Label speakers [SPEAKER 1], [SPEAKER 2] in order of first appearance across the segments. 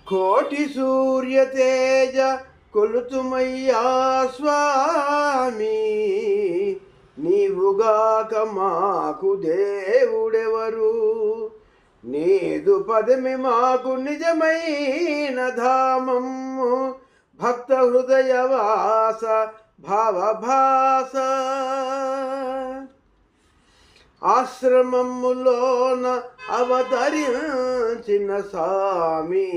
[SPEAKER 1] కోటి సూర్య తేజ కొలుతుమయ్యా స్వామి, నీవుగాక మాకు దేవుడెవరు? నీదు పదమి మాకు నిజమైన ధామము, భక్త హృదయవాస భావభాస. ఆశ్రమములోన అవతరించిన స్వామి,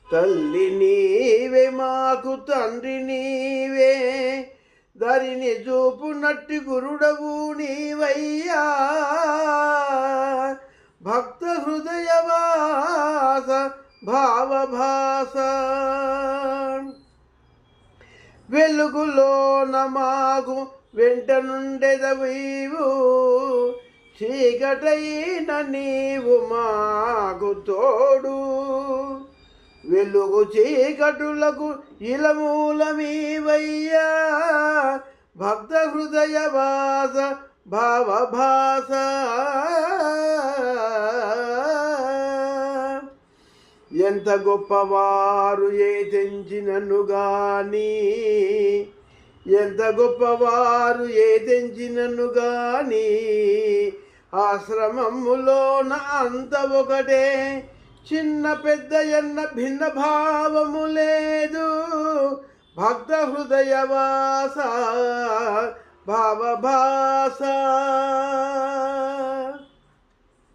[SPEAKER 1] తల్లి నీవే మాకు తండ్రి నీవే, దరిని చూపునట్టి గురుడవు నీవయ్యా, భక్త హృదయవాస భావభాస. వెలుగులోన మాకు వెంట నుండెదవీవు, చీకటైన నీవు మాకు తోడు, వెలుగు చీకటులకు ఇలమూలమీవయ్యా, భక్త హృదయవాస భావభాస. ఎంత గొప్పవారు ఏ తెంచినను గాని, ఎంత గొప్పవారు ఏ తెంచినను గాని, ఆశ్రమములోన అంత ఒకటే, చిన్న పెద్ద ఎన్న భిన్న భావము లేదు, భక్త హృదయవాస భావభాస.